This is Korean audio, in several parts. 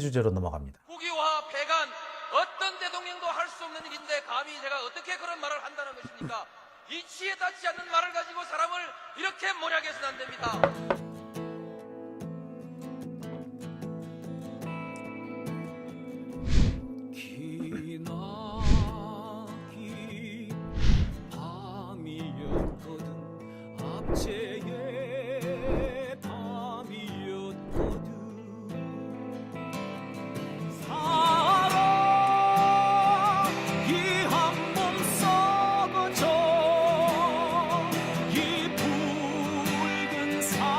주제로 넘어갑니다. 국유화 폐간 어떤 대통령도 할 수 없는 일인데 감히 제가 어떻게 그런 말을 한다는 것입니까? 이치에 닿지 않는 말을 가지고 사람을 이렇게 몰약해서는 안 됩니다. 기나긴 밤이었거든 압제의 밤이었거든 사랑이 한 몸 썩어져 이 붉은 사나에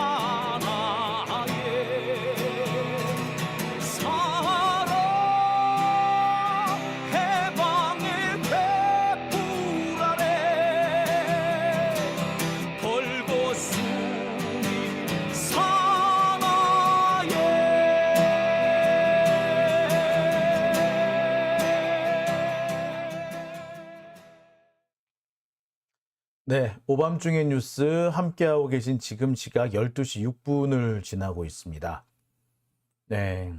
사랑 해방의 횃불 아래 벌거숭이 사나에 네, 오밤중의 뉴스 함께하고 계신 지금 시각 12시 6분을 지나고 있습니다. 네.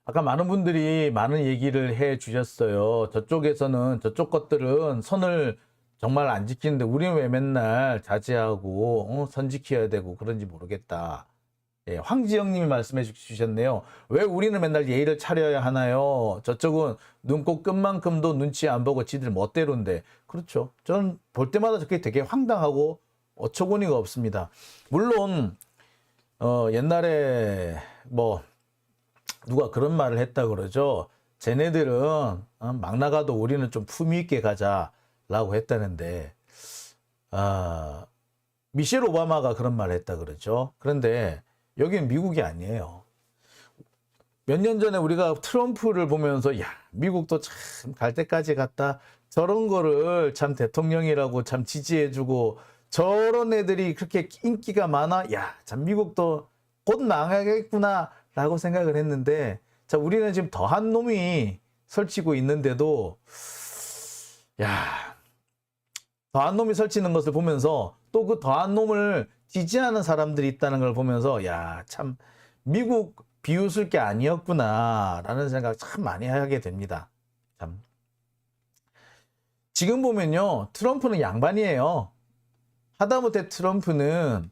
아까 많은 분들이 많은 얘기를 해 주셨어요. 저쪽에서는, 저쪽 것들은 선을 정말 안 지키는데 우리는 왜 맨날 자제하고 선 지켜야 되고 그런지 모르겠다. 예, 황지영님이 말씀해 주셨네요. 왜 우리는 맨날 예의를 차려야 하나요? 저쪽은 눈곱 끝만큼도 눈치 안 보고 지들 멋대로인데. 그렇죠. 저는 볼 때마다 저게 되게 황당하고 어처구니가 없습니다. 물론 옛날에 뭐 누가 그런 말을 했다 그러죠. 쟤네들은 막 나가도 우리는 좀 품위 있게 가자라고 했다는데 미셸 오바마가 그런 말을 했다 그러죠. 그런데 여기는 미국이 아니에요. 몇 년 전에 우리가 트럼프를 보면서 야, 미국도 참 갈 때까지 갔다. 저런 거를 참 대통령이라고 참 지지해주고 저런 애들이 그렇게 인기가 많아. 야, 참 미국도 곧 망하겠구나 라고 생각을 했는데 자, 우리는 지금 더한 놈이 설치고 있는데도 야, 더한 놈이 설치는 것을 보면서 또 그 더한 놈을 지지하는 사람들이 있다는 걸 보면서 야, 참 미국 비웃을 게 아니었구나 라는 생각 참 많이 하게 됩니다. 참. 지금 보면요, 트럼프는 양반이에요. 하다못해 트럼프는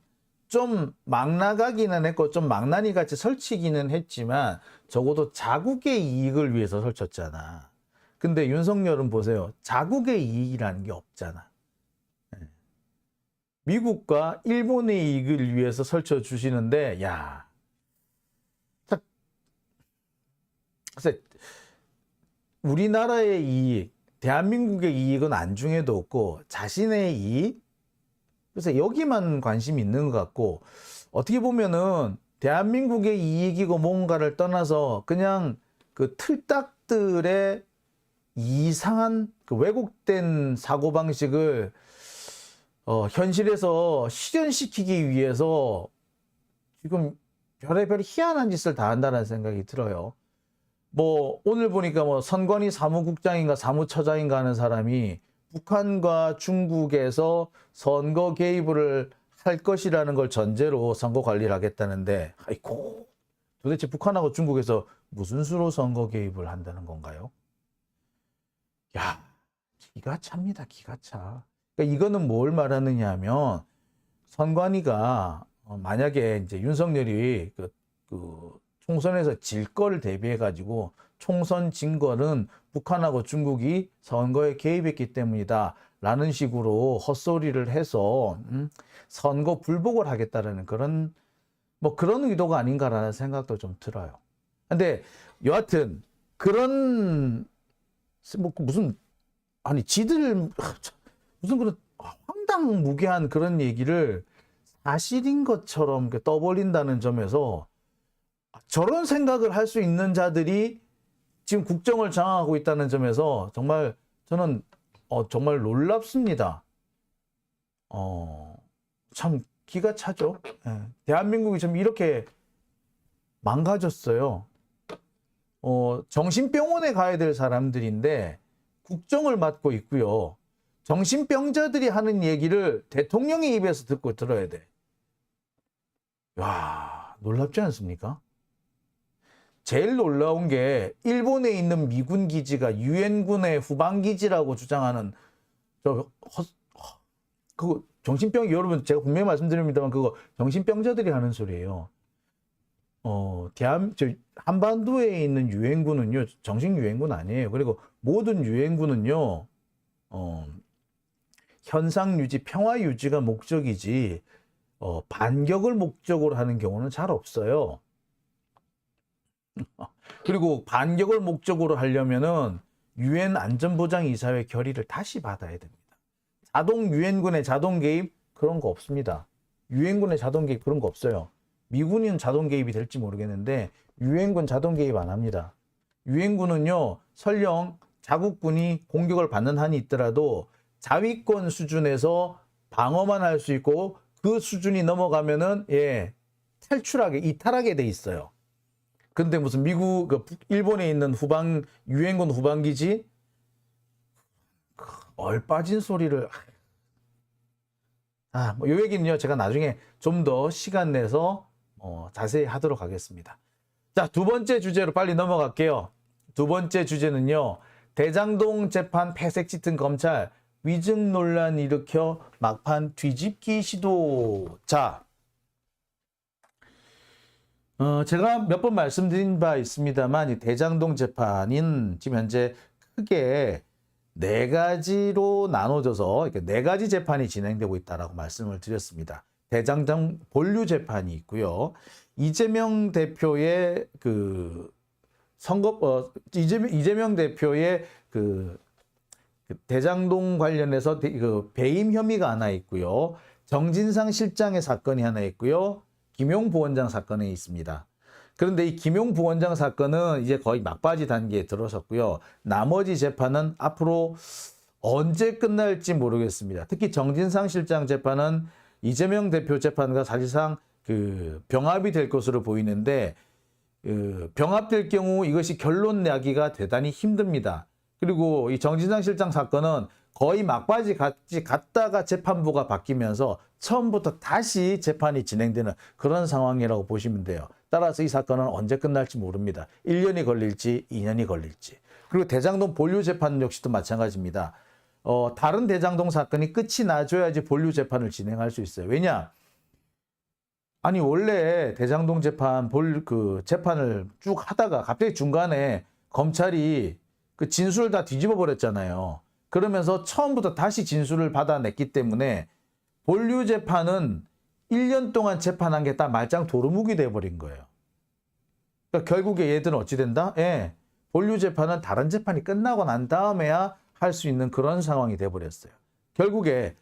좀 막 나가기는 했고 좀 망나니 같이 설치기는 했지만 적어도 자국의 이익을 위해서 설쳤잖아. 근데 윤석열은 보세요. 자국의 이익이라는 게 없잖아. 미국과 일본의 이익을 위해서 설쳐 주시는데 야, 글쎄 우리나라의 이익, 대한민국의 이익은 안중에도 없고 자신의 이익, 그래서 여기만 관심이 있는 것 같고 어떻게 보면은 대한민국의 이익이고 뭔가를 떠나서 그냥 그 틀딱들의 이상한 그 왜곡된 사고방식을 현실에서 실현시키기 위해서 지금 별의별 희한한 짓을 다 한다는 생각이 들어요. 뭐 오늘 보니까 뭐 선관위 사무국장인가 사무처장인가 하는 사람이 북한과 중국에서 선거 개입을 할 것이라는 걸 전제로 선거 관리를 하겠다는데 아이고 도대체 북한하고 중국에서 무슨 수로 선거 개입을 한다는 건가요? 야, 기가 찹니다. 기가 차. 그러니까 이거는 뭘 말하느냐 하면 선관위가 만약에 이제 윤석열이 그 총선에서 질 거를 대비해 가지고 총선 진 거는 북한하고 중국이 선거에 개입했기 때문이다 라는 식으로 헛소리를 해서 선거 불복을 하겠다라는 그런 뭐 그런 의도가 아닌가라는 생각도 좀 들어요. 근데 여하튼 그런 뭐 무슨 아니 지들 무슨 그런 황당무계한 그런 얘기를 사실인 것처럼 떠벌린다는 점에서 저런 생각을 할 수 있는 자들이 지금 국정을 장악하고 있다는 점에서 정말 저는 정말 놀랍습니다. 참 기가 차죠. 예. 대한민국이 좀 이렇게 망가졌어요. 정신병원에 가야 될 사람들인데 국정을 맡고 있고요. 정신병자들이 하는 얘기를 대통령의 입에서 듣고 들어야 돼. 와, 놀랍지 않습니까? 제일 놀라운 게 일본에 있는 미군 기지가 유엔군의 후방 기지라고 주장하는 그거 정신병 여러분 제가 분명히 말씀드립니다만 그거 정신병자들이 하는 소리예요. 한반도에 있는 유엔군은요 정식 유엔군 아니에요. 그리고 모든 유엔군은요 현상 유지, 평화 유지가 목적이지 반격을 목적으로 하는 경우는 잘 없어요. 그리고 반격을 목적으로 하려면은 유엔 안전보장이사회 결의를 다시 받아야 됩니다. 자동 유엔군의 자동 개입 그런 거 없습니다. 유엔군의 자동 개입 그런 거 없어요. 미군은 자동 개입이 될지 모르겠는데 유엔군 자동 개입 안 합니다. 유엔군은요 설령 자국군이 공격을 받는 한이 있더라도 자위권 수준에서 방어만 할 수 있고 그 수준이 넘어가면은 이탈하게 돼 있어요. 근데 무슨 일본에 있는 유엔군 후방기지 얼빠진 소리를 요 얘기는요 제가 나중에 좀 더 시간 내서 자세히 하도록 하겠습니다. 자, 두 번째 주제로 빨리 넘어갈게요. 두 번째 주제는요 대장동 재판 패색 짙은 검찰 위증 논란 일으켜 막판 뒤집기 시도. 자, 제가 몇 번 말씀드린 바 있습니다만 이 대장동 재판인 지금 현재 크게 네 가지로 나눠져서 이렇게 네 가지 재판이 진행되고 있다라고 말씀을 드렸습니다. 대장동 본류 재판이 있고요. 이재명 대표의 이재명 대표의 대장동 관련해서 배임 혐의가 하나 있고요. 정진상 실장의 사건이 하나 있고요. 김용 부원장 사건이 있습니다. 그런데 이 김용 부원장 사건은 이제 거의 막바지 단계에 들어섰고요. 나머지 재판은 앞으로 언제 끝날지 모르겠습니다. 특히 정진상 실장 재판은 이재명 대표 재판과 사실상 병합이 될 것으로 보이는데 병합될 경우 이것이 결론 내기가 대단히 힘듭니다. 그리고 이 정진상 실장 사건은 거의 막바지까지 갔다가 재판부가 바뀌면서 처음부터 다시 재판이 진행되는 그런 상황이라고 보시면 돼요. 따라서 이 사건은 언제 끝날지 모릅니다. 1년이 걸릴지 2년이 걸릴지. 그리고 대장동 본류 재판 역시도 마찬가지입니다. 다른 대장동 사건이 끝이 나줘야지 본류 재판을 진행할 수 있어요. 왜냐? 아니 원래 대장동 재판 재판을 쭉 하다가 갑자기 중간에 검찰이 진술을 다 뒤집어 버렸잖아요. 그러면서 처음부터 다시 진술을 받아냈기 때문에 본류 재판은 1년 동안 재판한 게 딱 말짱 도루묵이 돼버린 거예요. 그러니까 결국에 얘들은 어찌 된다? 본류 재판은 다른 재판이 끝나고 난 다음에야 할 수 있는 그런 상황이 돼버렸어요. 결국에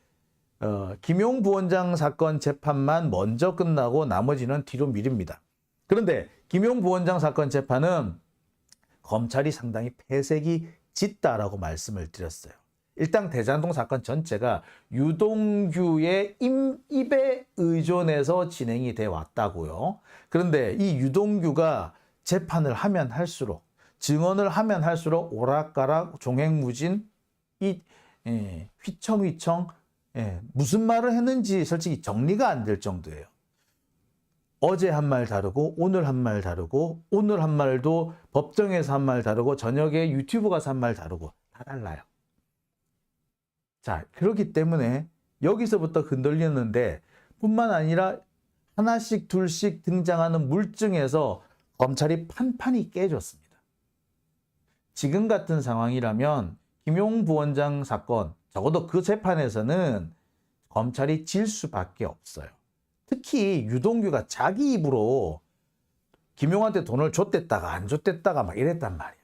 김용 부원장 사건 재판만 먼저 끝나고 나머지는 뒤로 미립니다. 그런데 김용 부원장 사건 재판은 검찰이 상당히 패색이 짙다라고 말씀을 드렸어요. 일단 대장동 사건 전체가 유동규의 입에 의존해서 진행이 돼 왔다고요. 그런데 이 유동규가 재판을 하면 할수록 증언을 하면 할수록 오락가락 종횡무진 휘청휘청 무슨 말을 했는지 솔직히 정리가 안 될 정도예요. 어제 한 말 다르고 오늘 한 말 다르고 오늘 한 말도 법정에서 한 말 다르고 저녁에 유튜브 가서 한 말 다르고 다 달라요. 자, 그렇기 때문에 여기서부터 흔들리는데 뿐만 아니라 하나씩 둘씩 등장하는 물증에서 검찰이 판판이 깨졌습니다. 지금 같은 상황이라면 김용 부원장 사건 적어도 그 재판에서는 검찰이 질 수밖에 없어요. 특히 유동규가 자기 입으로 김용한테 돈을 줬댔다가 안 줬댔다가 막 이랬단 말이야.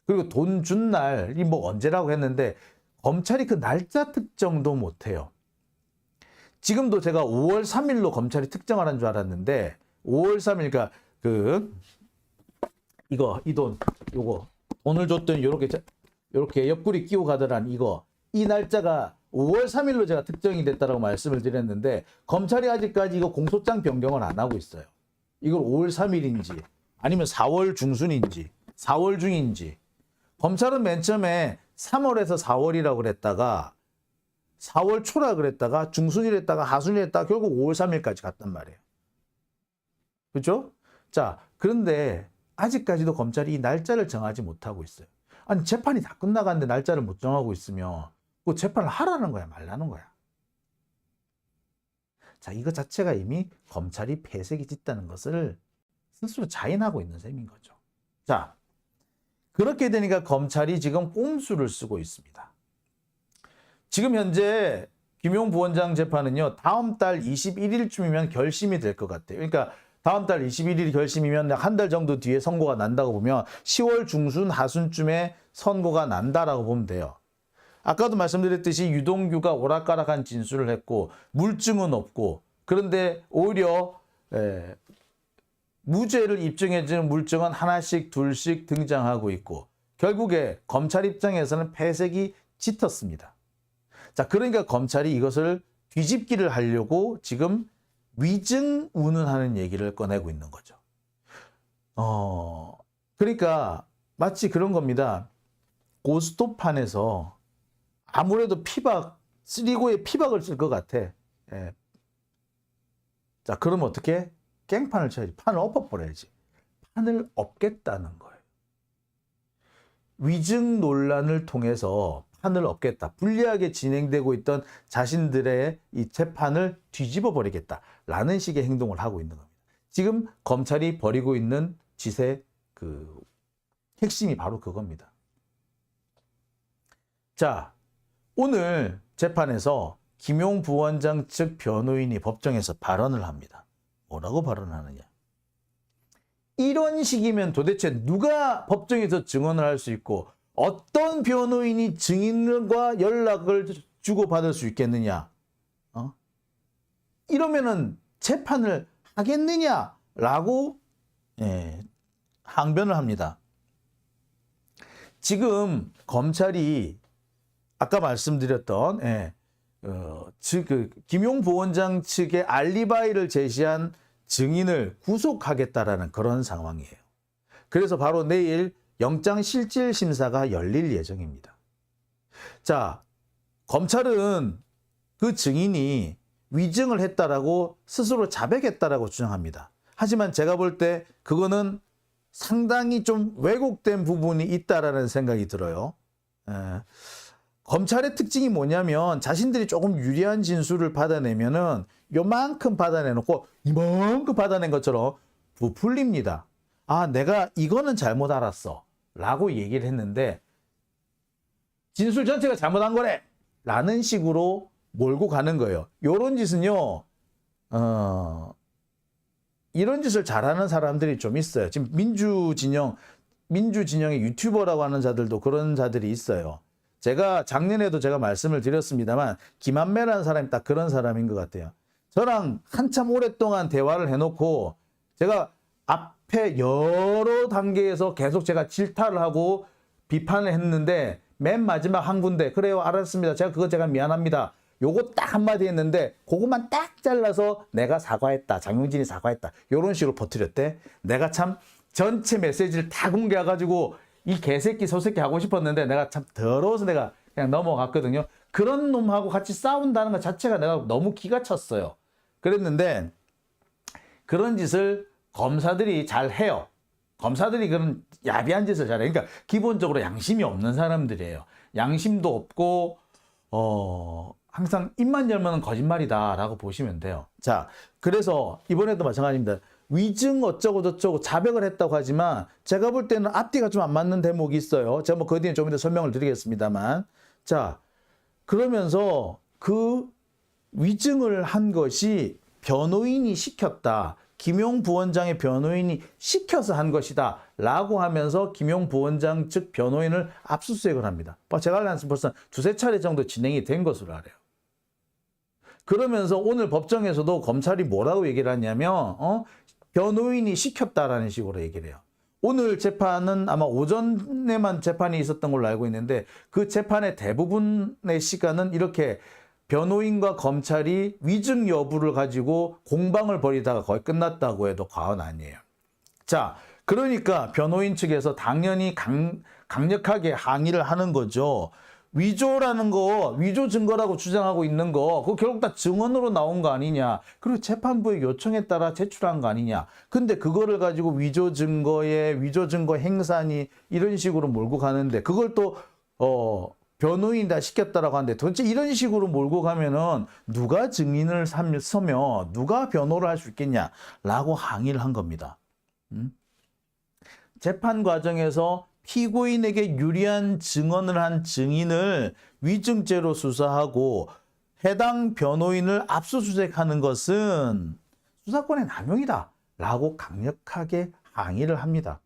그리고 돈 준 날이 뭐 언제라고 했는데 검찰이 그 날짜 특정도 못해요. 지금도 제가 5월 3일로 검찰이 특정을 한 줄 알았는데 5월 3일 그러니까 요거 돈을 줬더니 요렇게 옆구리 끼고 가더란 이 날짜가 5월 3일로 제가 특정이 됐다라고 말씀을 드렸는데 검찰이 아직까지 이거 공소장 변경을 안 하고 있어요. 이걸 5월 3일인지 아니면 4월 중순인지 4월 중인지. 검찰은 맨 처음에 3월에서 4월이라고 그랬다가 4월 초라 그랬다가 중순이랬다가 하순이랬다가 결국 5월 3일까지 갔단 말이에요. 그렇죠? 자, 그런데 아직까지도 검찰이 이 날짜를 정하지 못하고 있어요. 아니 재판이 다 끝나갔는데 날짜를 못 정하고 있으면 그 재판을 하라는 거야 말라는 거야. 자, 이거 자체가 이미 검찰이 폐색이 짙다는 것을 스스로 자인하고 있는 셈인 거죠. 자, 그렇게 되니까 검찰이 지금 꼼수를 쓰고 있습니다. 지금 현재 김용 부원장 재판은요, 다음 달 21일쯤이면 결심이 될 것 같아요. 그러니까 다음 달 21일 결심이면 한 달 정도 뒤에 선고가 난다고 보면 10월 중순 하순쯤에 선고가 난다라고 보면 돼요. 아까도 말씀드렸듯이 유동규가 오락가락한 진술을 했고 물증은 없고, 그런데 오히려 무죄를 입증해주는 물증은 하나씩 둘씩 등장하고 있고, 결국에 검찰 입장에서는 패색이 짙었습니다. 자, 그러니까 검찰이 이것을 뒤집기를 하려고 지금 위증 운운하는 얘기를 꺼내고 있는 거죠. 그러니까 마치 그런 겁니다. 고스톱판에서 아무래도 피박, 쓰리고에 피박을 쓸 것 같아. 예. 자, 그러면 어떻게? 깽판을 쳐야지. 판을 엎어버려야지. 판을 엎겠다는 거예요. 위증 논란을 통해서 판을 엎겠다. 불리하게 진행되고 있던 자신들의 이 재판을 뒤집어 버리겠다라는 식의 행동을 하고 있는 겁니다. 지금 검찰이 벌이고 있는 짓의 그 핵심이 바로 그겁니다. 자, 오늘 재판에서 김용 부원장 측 변호인이 법정에서 발언을 합니다. 뭐라고 발언하느냐? 이런 식이면 도대체 누가 법정에서 증언을 할 수 있고 어떤 변호인이 증인과 연락을 주고받을 수 있겠느냐? 이러면은 재판을 하겠느냐라고 항변을 합니다. 지금 검찰이 아까 말씀드렸던 김용 부원장 측의 알리바이를 제시한 증인을 구속하겠다라는 그런 상황이에요. 그래서 바로 내일 영장실질심사가 열릴 예정입니다. 자, 검찰은 그 증인이 위증을 했다라고 스스로 자백했다라고 주장합니다. 하지만 제가 볼 때 그거는 상당히 좀 왜곡된 부분이 있다라는 생각이 들어요. 검찰의 특징이 뭐냐면 자신들이 조금 유리한 진술을 받아내면은 요만큼 받아내놓고 이만큼 받아낸 것처럼 부풀립니다. 아, 내가 이거는 잘못 알았어 라고 얘기를 했는데 진술 전체가 잘못한 거래 라는 식으로 몰고 가는 거예요. 요런 짓은요, 이런 짓을 잘하는 사람들이 좀 있어요. 지금 민주진영의 유튜버라고 하는 자들도 그런 자들이 있어요. 제가 작년에도 제가 말씀을 드렸습니다만 김한매라는 사람이 딱 그런 사람인 것 같아요. 저랑 한참 오랫동안 대화를 해놓고 제가 앞에 여러 단계에서 계속 제가 질타를 하고 비판을 했는데 맨 마지막 한 군데 그래요 알았습니다. 제가 미안합니다. 요거 딱 한마디 했는데 그것만 딱 잘라서 내가 사과했다. 장용진이 사과했다. 요런 식으로 퍼뜨렸대. 내가 참 전체 메시지를 다 공개해가지고 이 개새끼 소새끼 하고 싶었는데 내가 참 더러워서 내가 그냥 넘어갔거든요. 그런 놈하고 같이 싸운다는 것 자체가 내가 너무 기가 찼어요. 그랬는데 그런 짓을 검사들이 잘 해요. 검사들이 그런 야비한 짓을 잘해요. 그러니까 기본적으로 양심이 없는 사람들이에요. 양심도 없고 항상 입만 열면 거짓말이다라고 보시면 돼요. 자, 그래서 이번에도 마찬가지입니다. 위증 어쩌고 저쩌고 자백을 했다고 하지만 제가 볼 때는 앞뒤가 좀 안 맞는 대목이 있어요. 제가 뭐 그 뒤에 좀 이따 설명을 드리겠습니다만. 자, 그러면서 그 위증을 한 것이 변호인이 시켰다. 김용 부원장의 변호인이 시켜서 한 것이다. 라고 하면서 김용 부원장 측 변호인을 압수수색을 합니다. 제가 알기로는 벌써 두세 차례 정도 진행이 된 것으로 알아요. 그러면서 오늘 법정에서도 검찰이 뭐라고 얘기를 하냐면 변호인이 시켰다라는 식으로 얘기를 해요. 오늘 재판은 아마 오전에만 재판이 있었던 걸로 알고 있는데 그 재판의 대부분의 시간은 이렇게 변호인과 검찰이 위증 여부를 가지고 공방을 벌이다가 거의 끝났다고 해도 과언 아니에요. 자, 그러니까 변호인 측에서 당연히 강력하게 항의를 하는 거죠. 위조라는 거, 위조 증거라고 주장하고 있는 거, 그거 결국 다 증언으로 나온 거 아니냐. 그리고 재판부의 요청에 따라 제출한 거 아니냐. 근데 그거를 가지고 위조 증거에 위조 증거 행사니 이런 식으로 몰고 가는데 그걸 또 변호인 다 시켰다라고 하는데 도대체 이런 식으로 몰고 가면은 누가 증인을 서며 누가 변호를 할 수 있겠냐라고 항의를 한 겁니다. 재판 과정에서 피고인에게 유리한 증언을 한 증인을 위증죄로 수사하고 해당 변호인을 압수수색하는 것은 수사권의 남용이다 라고 강력하게 항의를 합니다.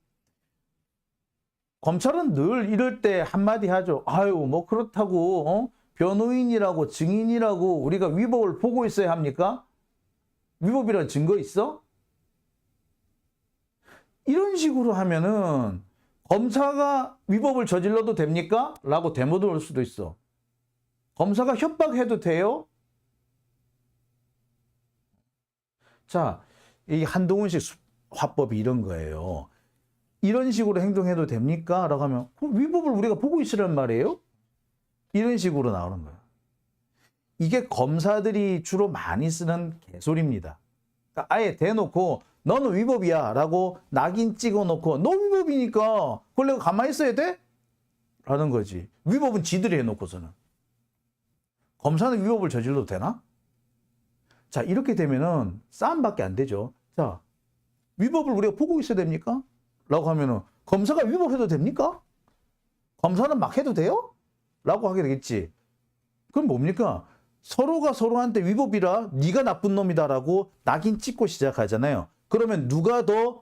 검찰은 늘 이럴 때 한마디 하죠. 아유 뭐 그렇다고 변호인이라고 증인이라고 우리가 위법을 보고 있어야 합니까? 위법이라는 증거 있어? 이런 식으로 하면은 검사가 위법을 저질러도 됩니까? 라고 대모도 올 수도 있어. 검사가 협박해도 돼요? 자, 이 한동훈식 화법이 이런 거예요. 이런 식으로 행동해도 됩니까? 라고 하면 위법을 우리가 보고 있으란 말이에요? 이런 식으로 나오는 거예요. 이게 검사들이 주로 많이 쓰는 개소리입니다. 그러니까 아예 대놓고 너는 위법이야 라고 낙인 찍어놓고 너 위법이니까 그걸 내가 가만히 있어야 돼? 라는 거지. 위법은 지들이 해놓고서는. 검사는 위법을 저질러도 되나? 자, 이렇게 되면은 싸움밖에 안 되죠. 자, 위법을 우리가 보고 있어야 됩니까? 라고 하면은 검사가 위법해도 됩니까? 검사는 막 해도 돼요? 라고 하게 되겠지. 그럼 뭡니까? 서로가 서로한테 위법이라 네가 나쁜 놈이다라고 낙인 찍고 시작하잖아요. 그러면 누가 더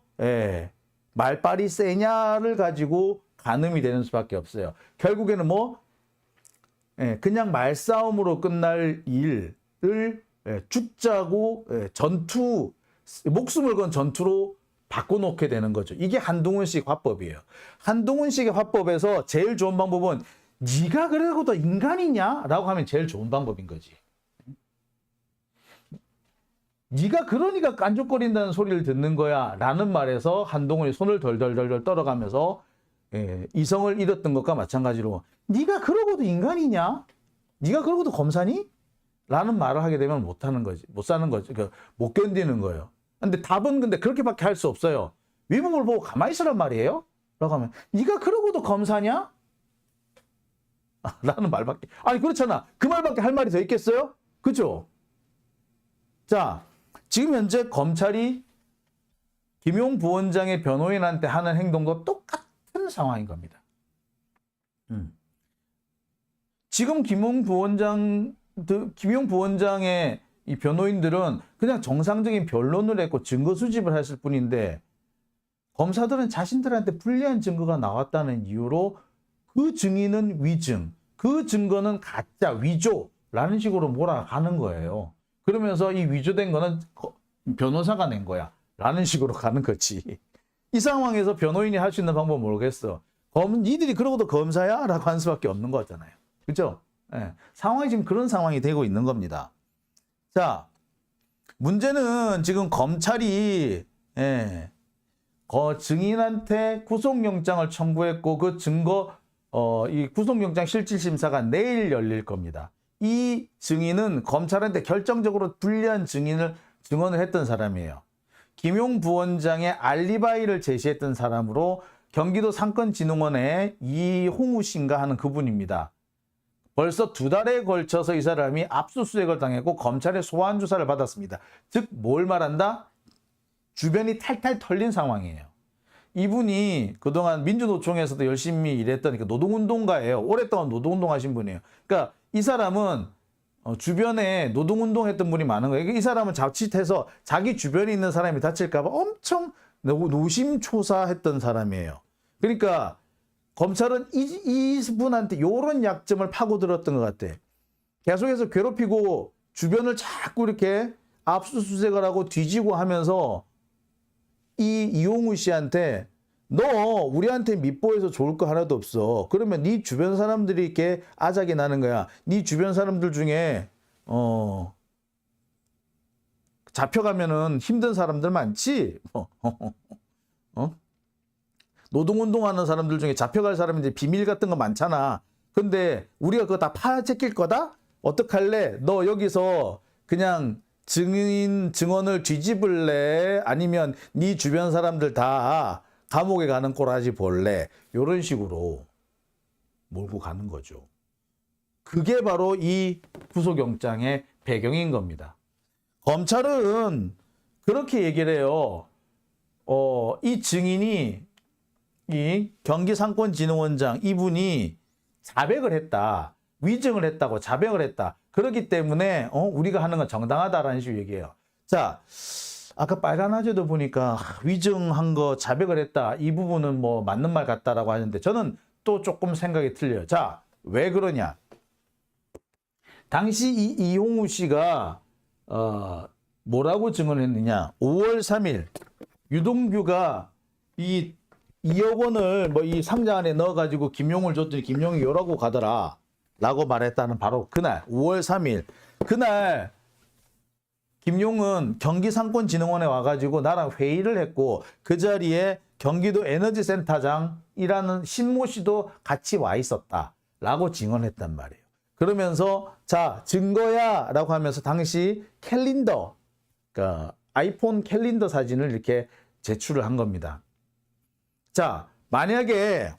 말빨이 세냐를 가지고 가늠이 되는 수밖에 없어요. 결국에는 뭐 그냥 말싸움으로 끝날 일을 죽자고 전투, 목숨을 건 전투로 바꿔놓게 되는 거죠. 이게 한동훈식 화법이에요. 한동훈식의 화법에서 제일 좋은 방법은 네가 그래도 더 인간이냐? 라고 하면 제일 좋은 방법인 거지. 네가 그러니까 깐족거린다는 소리를 듣는 거야 라는 말에서 한동훈이 손을 덜덜덜 떨어가면서 이성을 잃었던 것과 마찬가지로 네가 그러고도 인간이냐? 네가 그러고도 검사니? 라는 말을 하게 되면 못 하는 거지. 못 사는 거지. 그러니까 못 견디는 거예요. 근데 답은 근데 그렇게밖에 할 수 없어요. 위법을 보고 가만히 있으란 말이에요? 라고 하면 네가 그러고도 검사냐? 라는 말밖에. 아니 그렇잖아. 그 말밖에 할 말이 더 있겠어요? 그죠? 자, 지금 현재 검찰이 김용 부원장의 변호인한테 하는 행동도 똑같은 상황인 겁니다. 지금 김용 부원장의 이 변호인들은 그냥 정상적인 변론을 했고 증거 수집을 했을 뿐인데 검사들은 자신들한테 불리한 증거가 나왔다는 이유로 그 증인은 위증, 그 증거는 가짜, 위조라는 식으로 몰아가는 거예요. 그러면서 이 위조된 거는 변호사가 낸 거야 라는 식으로 가는 거지. 이 상황에서 변호인이 할 수 있는 방법은 모르겠어. 니들이 그러고도 검사야? 라고 할 수밖에 없는 거잖아요. 그죠? 상황이 지금 그런 상황이 되고 있는 겁니다. 자, 문제는 지금 검찰이 증인한테 구속영장을 청구했고 그 증거 이 구속영장 실질심사가 내일 열릴 겁니다. 이 증인은 검찰한테 결정적으로 불리한 증언을 했던 사람이에요. 김용 부원장의 알리바이를 제시했던 사람으로 경기도 상권진흥원의 이홍우 씨인가 하는 그분입니다. 벌써 2달에 걸쳐서 이 사람이 압수수색을 당했고 검찰의 소환 조사를 받았습니다. 즉 뭘 말한다? 주변이 탈탈 털린 상황이에요. 이분이 그동안 민주노총에서도 열심히 일했던 노동운동가예요. 오랫동안 노동운동하신 분이에요. 그러니까 이 사람은 주변에 노동운동했던 분이 많은 거예요. 이 사람은 자칫해서 자기 주변에 있는 사람이 다칠까 봐 엄청 노심초사했던 사람이에요. 그러니까 검찰은 이분한테 이런 약점을 파고들었던 것 같아. 계속해서 괴롭히고 주변을 자꾸 이렇게 압수수색을 하고 뒤지고 하면서 이용우 씨한테 너 우리한테 밑보여서 좋을 거 하나도 없어. 그러면 네 주변 사람들이 이렇게 아작이 나는 거야. 네 주변 사람들 중에 잡혀가면은 힘든 사람들 많지. 노동운동하는 사람들 중에 잡혀갈 사람인데 비밀 같은 거 많잖아. 근데 우리가 그거 다 파헤칠 거다? 어떡할래? 너 여기서 그냥 증언을 뒤집을래? 아니면 네 주변 사람들 다 감옥에 가는 꼬라지 볼래? 이런 식으로 몰고 가는 거죠. 그게 바로 이 구속영장의 배경인 겁니다. 검찰은 그렇게 얘기를 해요. 이 증인이 이 경기상권진흥원장 이분이 자백을 했다. 위증을 했다고 자백을 했다. 그렇기 때문에 우리가 하는 건 정당하다라는 식으로 얘기해요. 자, 아까 빨간 아재도 보니까 위증한 거 자백을 했다. 이 부분은 뭐 맞는 말 같다라고 하는데 저는 또 조금 생각이 틀려요. 자, 왜 그러냐? 당시 이 이홍우 씨가 뭐라고 증언을 했느냐? 5월 3일 유동규가 이 2억 원을 뭐 이 상자 안에 넣어가지고 김용을 줬더니 김용이 요라고 가더라 라고 말했다는 바로 그날 5월 3일 그날 김용은 경기상권진흥원에 와가지고 나랑 회의를 했고 그 자리에 경기도 에너지센터장이라는 신모 씨도 같이 와 있었다 라고 증언했단 말이에요. 그러면서 자 증거야 라고 하면서 당시 캘린더 그러니까 아이폰 캘린더 사진을 이렇게 제출을 한 겁니다. 자, 만약에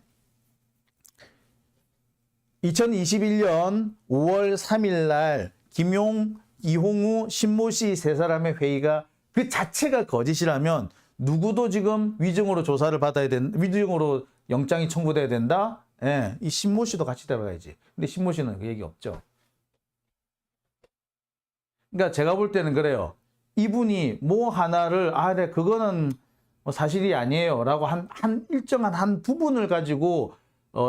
2021년 5월 3일 날 김용, 이홍우, 신모 씨 세 사람의 회의가 그 자체가 거짓이라면 누구도 지금 위증으로 조사를 받아야 된다. 위증으로 영장이 청구돼야 된다. 예, 이 신모 씨도 같이 들어가야지. 근데 신모 씨는 그 얘기 없죠. 그러니까 제가 볼 때는 그래요. 이분이 뭐 하나를 네, 그거는 사실이 아니에요 라고 한 일정한 한 부분을 가지고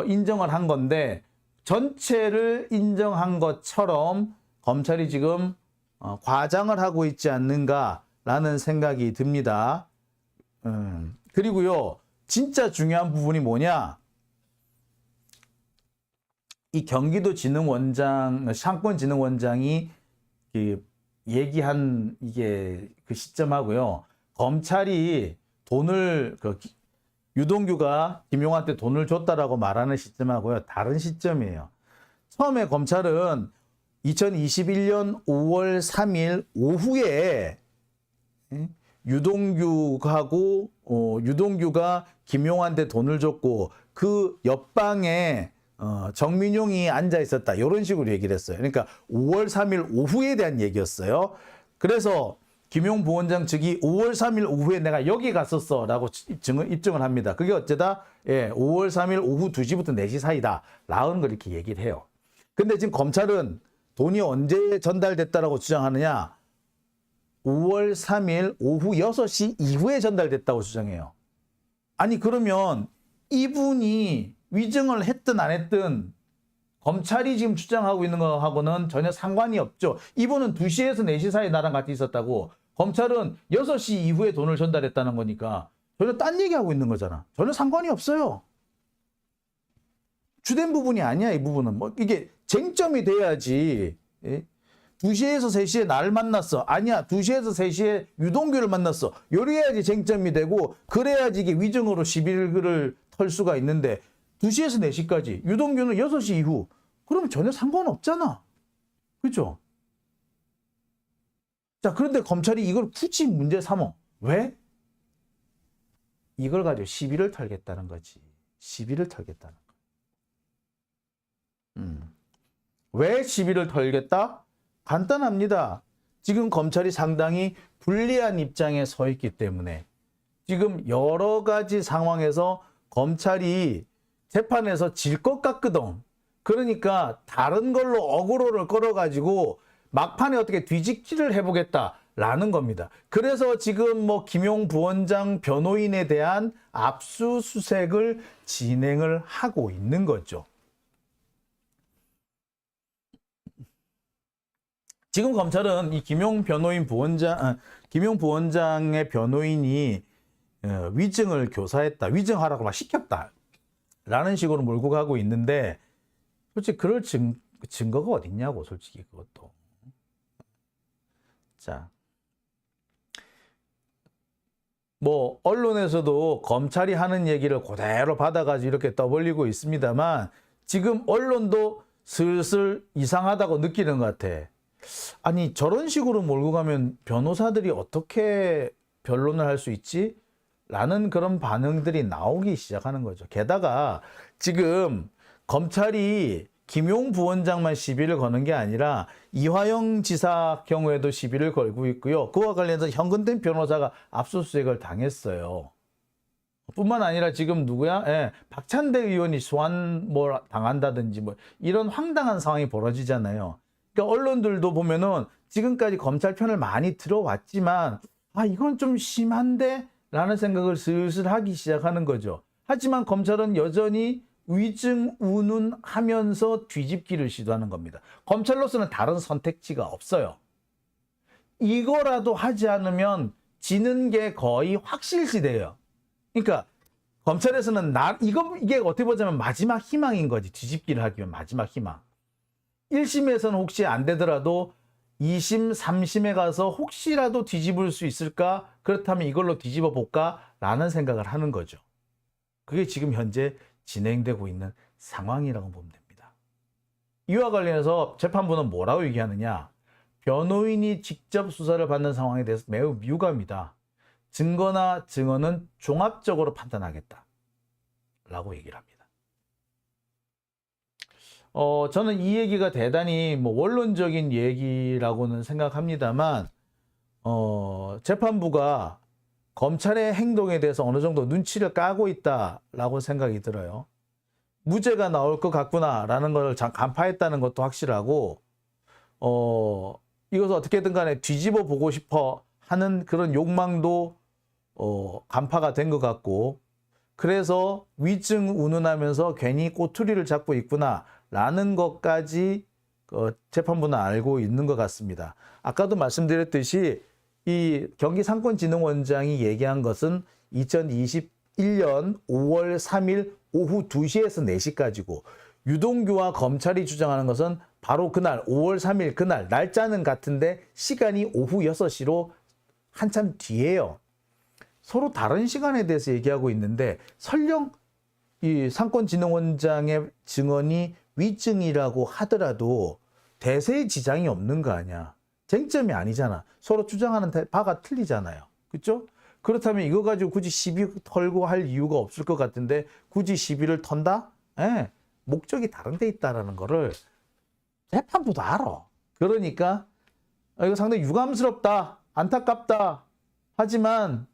인정을 한 건데 전체를 인정한 것처럼 검찰이 지금 과장을 하고 있지 않는가라는 생각이 듭니다. 그리고요 진짜 중요한 부분이 뭐냐, 이 경기도진흥원장 상권진흥원장이 얘기한 이게 그 시점하고요 검찰이 돈을 유동규가 김용한테 돈을 줬다라고 말하는 시점하고요 다른 시점이에요. 처음에 검찰은 2021년 5월 3일 오후에 유동규가 김용한테 돈을 줬고 그 옆방에 정민용이 앉아 있었다 이런 식으로 얘기를 했어요. 그러니까 5월 3일 오후에 대한 얘기였어요. 그래서 김용 부원장 측이 5월 3일 오후에 내가 여기 갔었어 라고 입증을 합니다. 그게 어쩌다 5월 3일 오후 2시부터 4시 사이다 라는 걸 이렇게 얘기를 해요. 근데 지금 검찰은 돈이 언제 전달됐다라고 주장하느냐, 5월 3일 오후 6시 이후에 전달됐다고 주장해요. 아니 그러면 이분이 위증을 했든 안 했든 검찰이 지금 주장하고 있는 거하고는 전혀 상관이 없죠. 이분은 2시에서 4시 사이에 나랑 같이 있었다고, 검찰은 6시 이후에 돈을 전달했다는 거니까 전혀 딴 얘기하고 있는 거잖아. 전혀 상관이 없어요. 주된 부분이 아니야. 이 부분은 뭐 이게 쟁점이 돼야지. 2시에서 3시에 나를 만났어. 아니야. 2시에서 3시에 유동규를 만났어. 요래야지 쟁점이 되고 그래야지 이게 위증으로 시비를 털 수가 있는데 2시에서 4시까지 유동규는 6시 이후 그러면 전혀 상관없잖아. 그렇죠? 자, 그런데 검찰이 이걸 굳이 문제 삼어. 왜? 이걸 가지고 시비를 털겠다는 거지. 시비를 털겠다는 거. 왜 시비를 털겠다? 간단합니다. 지금 검찰이 상당히 불리한 입장에 서 있기 때문에 지금 여러 가지 상황에서 검찰이 재판에서 질 것 같거든. 그러니까 다른 걸로 어그로를 끌어가지고 막판에 어떻게 뒤집기를 해보겠다라는 겁니다. 그래서 지금 뭐 김용 부원장 변호인에 대한 압수수색을 진행을 하고 있는 거죠. 지금 검찰은 이 김용 부원장의 변호인이 위증을 교사했다, 위증하라고 막 시켰다 라는 식으로 몰고 가고 있는데 솔직히 그럴 증거가 어딨냐고, 솔직히 그것도. 자, 뭐 언론에서도 검찰이 하는 얘기를 그대로 받아가지고 이렇게 떠벌리고 있습니다만 지금 언론도 슬슬 이상하다고 느끼는 것 같아. 아니, 저런 식으로 몰고 가면 변호사들이 어떻게 변론을 할 수 있지? 라는 그런 반응들이 나오기 시작하는 거죠. 게다가 지금 검찰이 김용 부원장만 시비를 거는 게 아니라 이화영 지사 경우에도 시비를 걸고 있고요. 그와 관련해서 현근택 변호사가 압수수색을 당했어요. 뿐만 아니라 지금 누구야? 예, 박찬대 의원이 소환 뭐 당한다든지 뭐 이런 황당한 상황이 벌어지잖아요. 그러니까 언론들도 보면은 지금까지 검찰 편을 많이 들어왔지만 아, 이건 좀 심한데? 라는 생각을 슬슬 하기 시작하는 거죠. 하지만 검찰은 여전히 위증 운운하면서 뒤집기를 시도하는 겁니다. 검찰로서는 다른 선택지가 없어요. 이거라도 하지 않으면 지는 게 거의 확실시돼요. 그러니까 검찰에서는 이게 어떻게 보자면 마지막 희망인 거지. 뒤집기를 하기 위한 마지막 희망. 1심에서는 혹시 안 되더라도 2심, 3심에 가서 혹시라도 뒤집을 수 있을까? 그렇다면 이걸로 뒤집어 볼까? 라는 생각을 하는 거죠. 그게 지금 현재 진행되고 있는 상황이라고 보면 됩니다. 이와 관련해서 재판부는 뭐라고 얘기하느냐? 변호인이 직접 수사를 받는 상황에 대해서 매우 유감이다. 증거나 증언은 종합적으로 판단하겠다. 라고 얘기를 합니다. 저는 이 얘기가 대단히 뭐 원론적인 얘기라고는 생각합니다만, 재판부가 검찰의 행동에 대해서 어느 정도 눈치를 까고 있다라고 생각이 들어요. 무죄가 나올 것 같구나라는 걸 간파했다는 것도 확실하고, 이것을 어떻게든 간에 뒤집어 보고 싶어 하는 그런 욕망도 간파가 된 것 같고, 그래서 위증 운운하면서 괜히 꼬투리를 잡고 있구나라는 것까지 재판부는 알고 있는 것 같습니다. 아까도 말씀드렸듯이 이 경기상권진흥원장이 얘기한 것은 2021년 5월 3일 오후 2시에서 4시까지고 유동규와 검찰이 주장하는 것은 바로 그날 5월 3일 그날 날짜는 같은데 시간이 오후 6시로 한참 뒤에요. 서로 다른 시간에 대해서 얘기하고 있는데 설령 이 상권진흥원장의 증언이 위증이라고 하더라도 대세에 지장이 없는 거 아니야. 쟁점이 아니잖아. 서로 주장하는 바가 틀리잖아요. 그렇죠? 그렇다면 이거 가지고 굳이 시비 털고 할 이유가 없을 것 같은데 굳이 시비를 턴다? 예, 목적이 다른 데 있다는 거를 재판부도 알아. 그러니까 이거 상당히 유감스럽다, 안타깝다. 하지만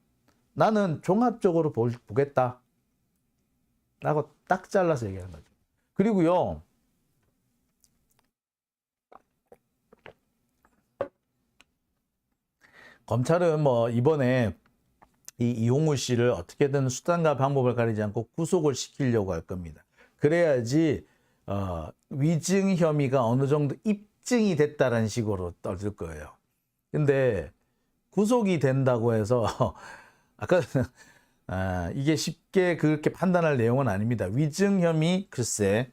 나는 종합적으로 보겠다. 라고 딱 잘라서 얘기하는 거죠. 그리고요, 검찰은 뭐 이번에 이 이용우 씨를 어떻게든 수단과 방법을 가리지 않고 구속을 시키려고 할 겁니다. 그래야지 위증 혐의가 어느 정도 입증이 됐다는 식으로 떠들 거예요. 근데 구속이 된다고 해서 아까 이게 쉽게 그렇게 판단할 내용은 아닙니다. 위증 혐의 글쎄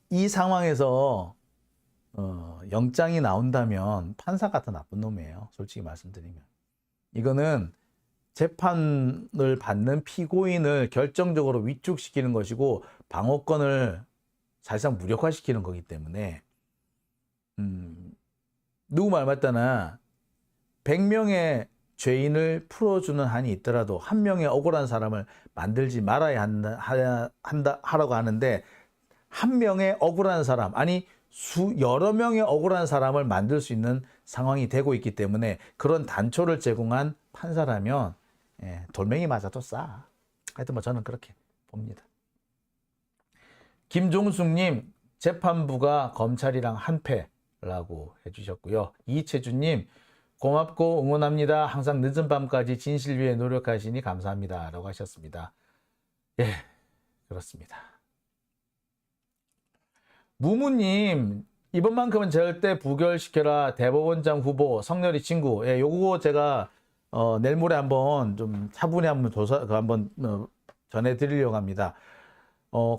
이 상황에서 영장이 나온다면 판사 같은 나쁜 놈이에요. 솔직히 말씀드리면. 이거는 재판을 받는 피고인을 결정적으로 위축시키는 것이고 방어권을 사실상 무력화시키는 거기 때문에 누구 말 맞다나 100명의 죄인을 풀어주는 한이 있더라도 한 명의 억울한 사람을 만들지 말아야 하라고 하는데 한 명의 억울한 사람, 아니 여러 명의 억울한 사람을 만들 수 있는 상황이 되고 있기 때문에 그런 단초를 제공한 판사라면 돌멩이 맞아도 싸. 하여튼 뭐 저는 그렇게 봅니다. 김종숙님, 재판부가 검찰이랑 한패라고 해주셨고요. 이채주님, 고맙고 응원합니다. 항상 늦은 밤까지 진실 위해 노력하시니 감사합니다. 라고 하셨습니다. 예, 그렇습니다. 무무님, 이번만큼은 절대 부결시켜라. 대법원장 후보 성렬이 친구. 예, 요거 제가 내일 모레 한번 좀 차분히 한번 전해드리려고 합니다.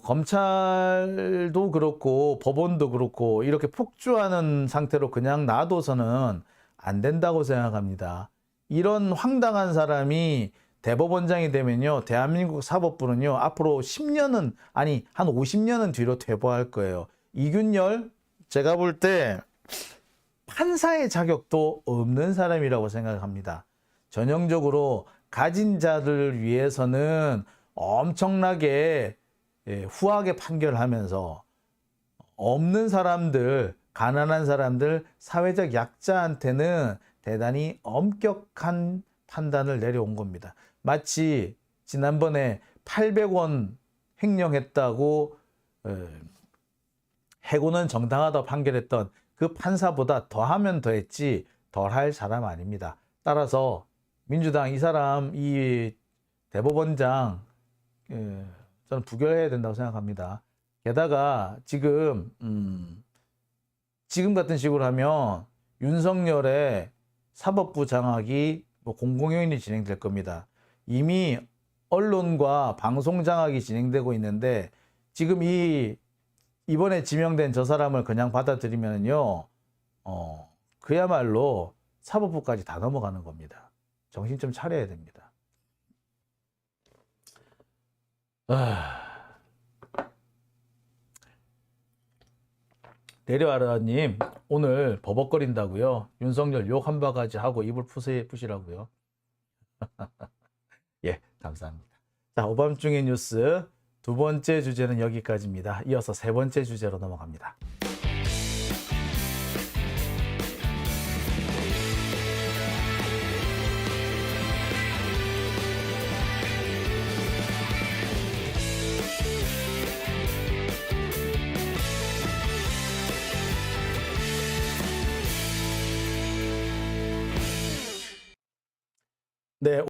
검찰도 그렇고 법원도 그렇고 이렇게 폭주하는 상태로 그냥 놔둬서는 안 된다고 생각합니다. 이런 황당한 사람이 대법원장이 되면요, 대한민국 사법부는요, 앞으로 10년은, 아니, 한 50년은 뒤로 퇴보할 거예요. 이균열, 제가 볼 때 판사의 자격도 없는 사람이라고 생각합니다. 전형적으로 가진 자들을 위해서는 엄청나게 후하게 판결하면서 없는 사람들, 가난한 사람들, 사회적 약자한테는 대단히 엄격한 판단을 내려온 겁니다. 마치 지난번에 800원 횡령했다고 해고는 정당하다고 판결했던 그 판사보다 더하면 더했지 덜할 사람 아닙니다. 따라서 민주당 이 사람, 이 대법원장 저는 부결해야 된다고 생각합니다. 게다가 지금 같은 식으로 하면 윤석열의 사법부 장악이 공공요인이 진행될 겁니다. 이미 언론과 방송 장악이 진행되고 있는데 지금 이번에 지명된 저 사람을 그냥 받아들이면요, 그야말로 사법부까지 다 넘어가는 겁니다. 정신 좀 차려야 됩니다. 내려와라님, 오늘 버벅거린다고요? 윤석열 욕 한 바가지 하고 입을 푸시라고요? 예, 감사합니다. 자, 오밤중의 뉴스 두 번째 주제는 여기까지입니다. 이어서 세 번째 주제로 넘어갑니다. 네.